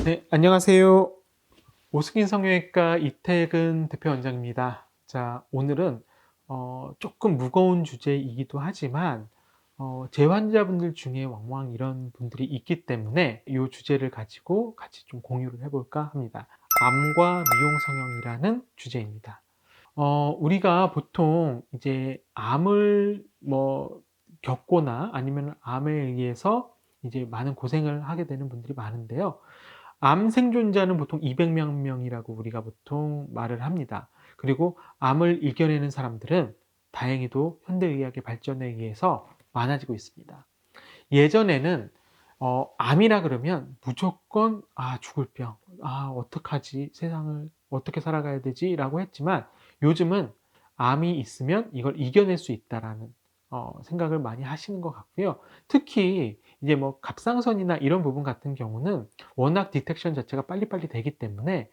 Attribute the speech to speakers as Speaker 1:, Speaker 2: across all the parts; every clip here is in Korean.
Speaker 1: 네, 안녕하세요. 오스킨 성형외과 이태근 대표 원장입니다. 자, 오늘은 조금 무거운 주제이기도 하지만 제 환자분들 중에 왕왕 이런 분들이 있기 때문에 이 주제를 가지고 같이 좀 공유를 해볼까 합니다. 암과 미용 성형이라는 주제입니다. 우리가 보통 이제 암을 겪거나 아니면 암에 의해서 이제 많은 고생을 하게 되는 분들이 많은데요. 암 생존자는 보통 200만 명이라고 우리가 보통 말을 합니다. 그리고 암을 이겨내는 사람들은 다행히도 현대의학의 발전에 의해서 많아지고 있습니다. 예전에는 암이라 그러면 무조건 죽을 병, 어떡하지, 세상을 어떻게 살아가야 되지 라고 했지만, 요즘은 암이 있으면 이걸 이겨낼 수 있다라는 생각을 많이 하시는 것 같고요. 특히 이제 뭐 갑상선이나 이런 부분 같은 경우는 워낙 디텍션 자체가 빨리빨리 되기 때문에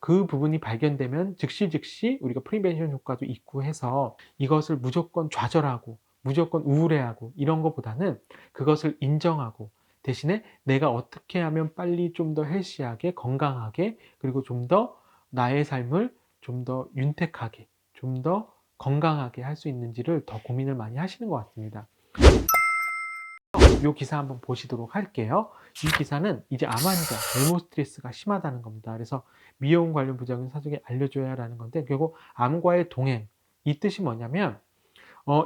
Speaker 1: 그 부분이 발견되면 즉시 우리가 프리벤션 효과도 있고 해서 이것을 무조건 좌절하고 무조건 우울해하고 이런 것보다는 그것을 인정하고, 대신에 내가 어떻게 하면 빨리 좀 더 헬시하게 건강하게, 그리고 좀 더 나의 삶을 좀 더 윤택하게, 좀 더 건강하게 할 수 있는지를 더 고민을 많이 하시는 것 같습니다. 이 기사 한번 보시도록 할게요. 이 기사는 이제 암 환자, 외모 스트레스가 심하다는 겁니다. 그래서 미용 관련 부작용 사전에 알려줘야 하는 건데, 결국 암과의 동행, 이 뜻이 뭐냐면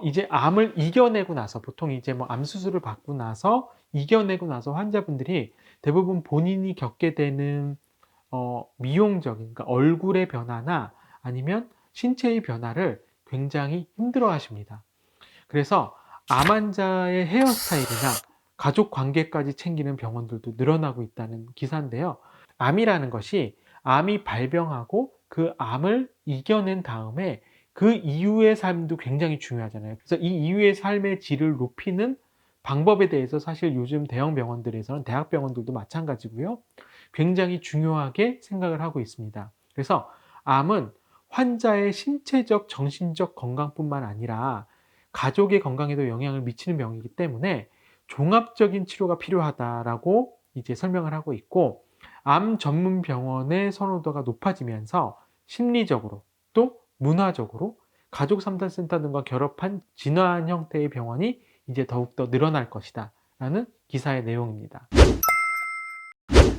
Speaker 1: 이제 암을 이겨내고 나서, 보통 이제 뭐 암 수술을 받고 나서 이겨내고 나서 환자분들이 대부분 본인이 겪게 되는 미용적인, 그러니까 얼굴의 변화나 아니면 신체의 변화를 굉장히 힘들어 하십니다. 그래서 암 환자의 헤어스타일이나 가족 관계까지 챙기는 병원들도 늘어나고 있다는 기사인데요. 암이라는 것이, 암이 발병하고 그 암을 이겨낸 다음에 그 이후의 삶도 굉장히 중요하잖아요. 그래서 이 이후의 삶의 질을 높이는 방법에 대해서 사실 요즘 대형 병원들에서는, 대학병원들도 마찬가지고요, 굉장히 중요하게 생각을 하고 있습니다. 그래서 암은 환자의 신체적, 정신적 건강뿐만 아니라 가족의 건강에도 영향을 미치는 병이기 때문에 종합적인 치료가 필요하다라고 이제 설명을 하고 있고, 암 전문 병원의 선호도가 높아지면서 심리적으로 또 문화적으로 가족 상담센터 등과 결합한 진화한 형태의 병원이 이제 더욱더 늘어날 것이다 라는 기사의 내용입니다.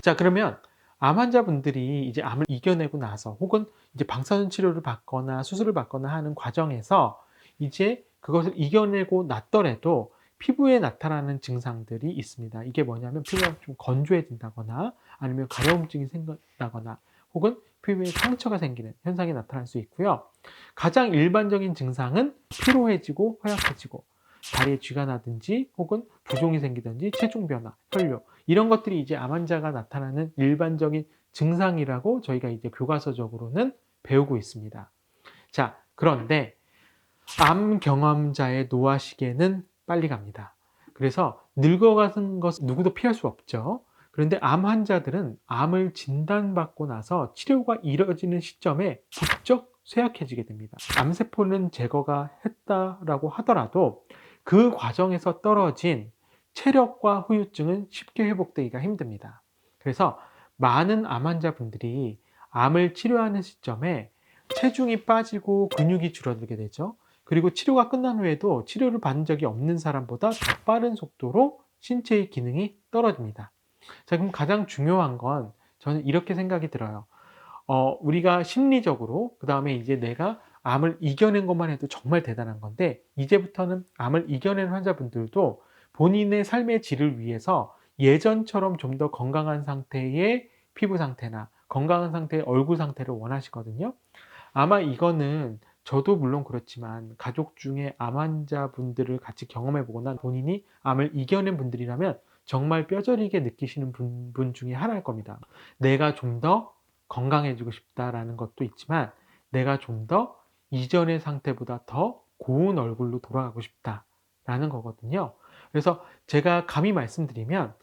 Speaker 1: 자, 그러면 암 환자분들이 이제 암을 이겨내고 나서, 혹은 이제 방사선 치료를 받거나 수술을 받거나 하는 과정에서 이제 그것을 이겨내고 났더라도 피부에 나타나는 증상들이 있습니다. 이게 뭐냐면 피부가 좀 건조해진다거나 아니면 가려움증이 생긴다거나 혹은 피부에 상처가 생기는 현상이 나타날 수 있고요. 가장 일반적인 증상은 피로해지고 허약해지고, 다리에 쥐가 나든지 혹은 부종이 생기든지 체중 변화, 혈뇨, 이런 것들이 이제 암 환자가 나타나는 일반적인 증상이라고 저희가 이제 교과서적으로는 배우고 있습니다. 자, 그런데 암 경험자의 노화 시계는 빨리 갑니다. 그래서 늙어가는 것은 누구도 피할 수 없죠. 그런데 암 환자들은 암을 진단받고 나서 치료가 이뤄지는 시점에 부쩍 쇠약해지게 됩니다. 암세포는 제거가 했다라고 하더라도 그 과정에서 떨어진 체력과 후유증은 쉽게 회복되기가 힘듭니다. 그래서 많은 암 환자분들이 암을 치료하는 시점에 체중이 빠지고 근육이 줄어들게 되죠. 그리고 치료가 끝난 후에도 치료를 받은 적이 없는 사람보다 더 빠른 속도로 신체의 기능이 떨어집니다. 자, 그럼 가장 중요한 건 저는 이렇게 생각이 들어요. 우리가 심리적으로, 그 다음에 이제 내가 암을 이겨낸 것만 해도 정말 대단한 건데, 이제부터는 암을 이겨낸 환자분들도 본인의 삶의 질을 위해서 예전처럼 좀 더 건강한 상태의 피부 상태나 건강한 상태의 얼굴 상태를 원하시거든요. 아마 이거는 저도 물론 그렇지만 가족 중에 암 환자분들을 같이 경험해 보거나 본인이 암을 이겨낸 분들이라면 정말 뼈저리게 느끼시는 분 중에 하나일 겁니다. 내가 좀 더 건강해지고 싶다라는 것도 있지만, 내가 좀 더 이전의 상태보다 더 고운 얼굴로 돌아가고 싶다라는 거거든요. 그래서 제가 감히 말씀드리면,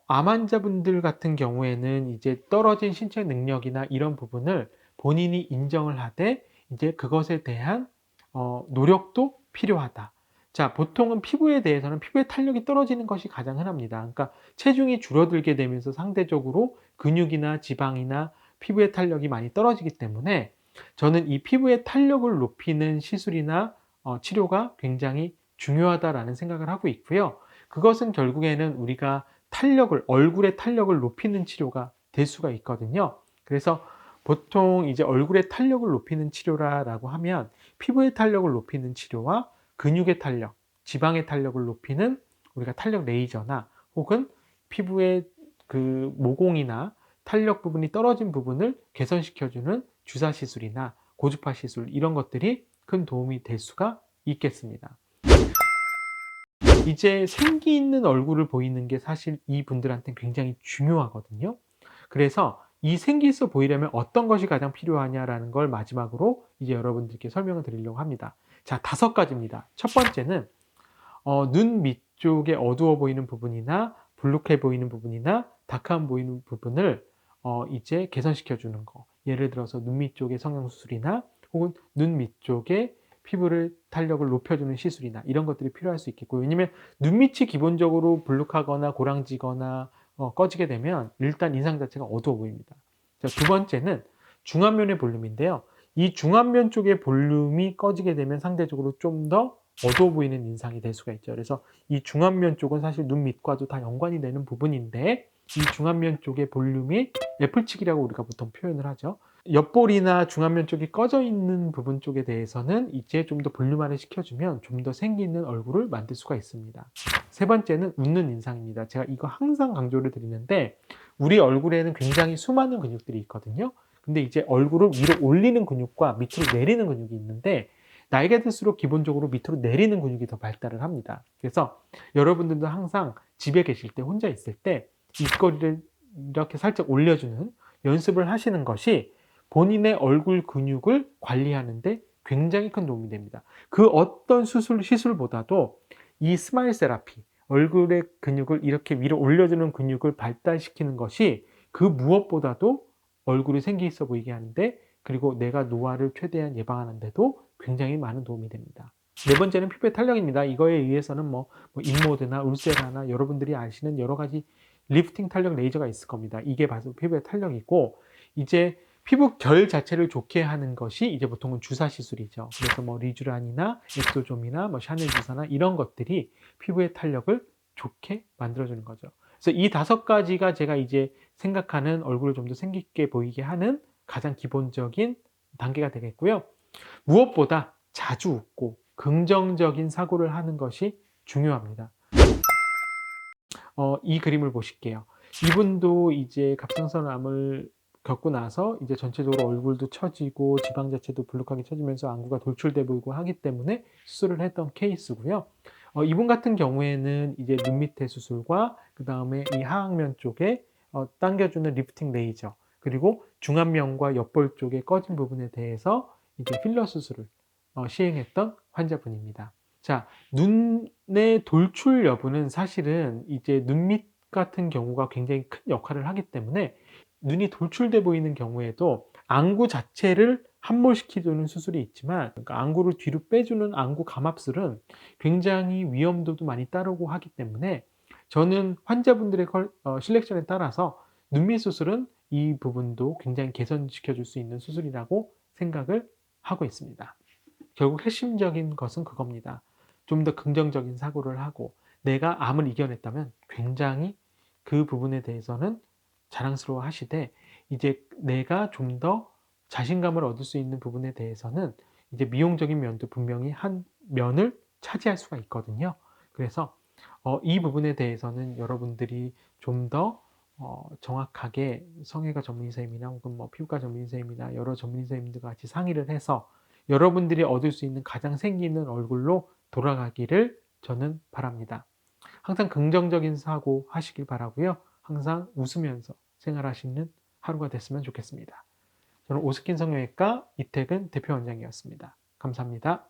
Speaker 1: 암 환자분들 같은 경우에는 이제 떨어진 신체 능력이나 이런 부분을 본인이 인정을 하되, 이제 그것에 대한 노력도 필요하다. 자, 보통은 피부에 대해서는 피부의 탄력이 떨어지는 것이 가장 흔합니다. 그러니까 체중이 줄어들게 되면서 상대적으로 근육이나 지방이나 피부의 탄력이 많이 떨어지기 때문에 저는 이 피부의 탄력을 높이는 시술이나 치료가 굉장히 중요하다라는 생각을 하고 있고요. 그것은 결국에는 우리가 얼굴의 탄력을 높이는 치료가 될 수가 있거든요. 그래서 보통 이제 얼굴의 탄력을 높이는 치료라고 하면 피부의 탄력을 높이는 치료와 근육의 탄력, 지방의 탄력을 높이는 우리가 탄력 레이저나 혹은 피부의 그 모공이나 탄력 부분이 떨어진 부분을 개선시켜주는 주사 시술이나 고주파 시술 이런 것들이 큰 도움이 될 수가 있겠습니다. 이제 생기 있는 얼굴을 보이는 게 사실 이분들한테 굉장히 중요하거든요. 그래서 이 생기 있어 보이려면 어떤 것이 가장 필요하냐라는 걸 마지막으로 이제 여러분들께 설명을 드리려고 합니다. 자, 5가지입니다. 첫 번째는 눈 밑쪽에 어두워 보이는 부분이나 불룩해 보이는 부분이나 다크한 보이는 부분을 이제 개선시켜 주는 거. 예를 들어서 눈 밑쪽의 성형수술이나 혹은 눈 밑쪽에 피부를 탄력을 높여주는 시술이나 이런 것들이 필요할 수 있겠고요. 왜냐면 눈 밑이 기본적으로 불룩하거나 고랑지거나 꺼지게 되면 일단 인상 자체가 어두워 보입니다. 자, 두 번째는 중안면의 볼륨인데요. 이 중안면 쪽의 볼륨이 꺼지게 되면 상대적으로 좀 더 어두워 보이는 인상이 될 수가 있죠. 그래서 이 중안면 쪽은 사실 눈 밑과도 다 연관이 되는 부분인데 이 중안면 쪽의 볼륨이 애플치기라고 우리가 보통 표현을 하죠. 옆볼이나 중안면 쪽이 꺼져 있는 부분 쪽에 대해서는 이제 좀 더 볼륨화를 시켜주면 좀 더 생기 있는 얼굴을 만들 수가 있습니다. 세 번째는 웃는 인상입니다. 제가 이거 항상 강조를 드리는데 우리 얼굴에는 굉장히 수많은 근육들이 있거든요. 근데 이제 얼굴을 위로 올리는 근육과 밑으로 내리는 근육이 있는데 나이가 들수록 기본적으로 밑으로 내리는 근육이 더 발달을 합니다. 그래서 여러분들도 항상 집에 계실 때 혼자 있을 때 입꼬리를 이렇게 살짝 올려주는 연습을 하시는 것이 본인의 얼굴 근육을 관리하는데 굉장히 큰 도움이 됩니다. 그 어떤 시술보다도 이 스마일 세라피, 얼굴의 근육을 이렇게 위로 올려주는 근육을 발달시키는 것이 그 무엇보다도 얼굴이 생기 있어 보이게 하는데 그리고 내가 노화를 최대한 예방하는 데도 굉장히 많은 도움이 됩니다. 네 번째는 피부의 탄력입니다. 이거에 의해서는 뭐 인모드나 울세라나 여러분들이 아시는 여러 가지 리프팅 탄력 레이저가 있을 겁니다. 이게 바로 피부의 탄력이고 이제 피부 결 자체를 좋게 하는 것이 이제 보통은 주사 시술이죠. 그래서 뭐 리쥬란이나 엑소좀이나 뭐 샤넬 주사나 이런 것들이 피부의 탄력을 좋게 만들어주는 거죠. 그래서 이 5가지가 제가 이제 생각하는 얼굴을 좀 더 생기게 보이게 하는 가장 기본적인 단계가 되겠고요. 무엇보다 자주 웃고 긍정적인 사고를 하는 것이 중요합니다. 이 그림을 보실게요. 이분도 이제 갑상선암을 겪고 나서 이제 전체적으로 얼굴도 처지고 지방 자체도 불룩하게 처지면서 안구가 돌출돼 보이고 하기 때문에 수술을 했던 케이스고요. 이분 같은 경우에는 이제 눈 밑에 수술과 그 다음에 이 하악면 쪽에 당겨주는 리프팅 레이저 그리고 중안면과 옆볼 쪽에 꺼진 부분에 대해서 이제 필러 수술을 시행했던 환자분입니다. 자, 눈의 돌출 여부는 사실은 이제 눈 밑 같은 경우가 굉장히 큰 역할을 하기 때문에 눈이 돌출돼 보이는 경우에도 안구 자체를 함몰시켜주는 수술이 있지만 그러니까 안구를 뒤로 빼주는 안구 감압술은 굉장히 위험도도 많이 따르고 하기 때문에 저는 환자분들의 실렉션에 따라서 눈밑 수술은 이 부분도 굉장히 개선시켜 줄 수 있는 수술이라고 생각을 하고 있습니다. 결국 핵심적인 것은 그겁니다. 좀 더 긍정적인 사고를 하고 내가 암을 이겨냈다면 굉장히 그 부분에 대해서는 자랑스러워 하시되 이제 내가 좀 더 자신감을 얻을 수 있는 부분에 대해서는 이제 미용적인 면도 분명히 한 면을 차지할 수가 있거든요. 그래서 이 부분에 대해서는 여러분들이 좀 더 정확하게 성형외과 전문의 선생님이나 혹은 뭐 피부과 전문의 선생님이나 여러 전문의 선생님들과 같이 상의를 해서 여러분들이 얻을 수 있는 가장 생기 있는 얼굴로 돌아가기를 저는 바랍니다. 항상 긍정적인 사고 하시길 바라고요. 항상 웃으면서 생활하시는 하루가 됐으면 좋겠습니다. 저는 오스킨 성형외과 이태근 대표 원장이었습니다. 감사합니다.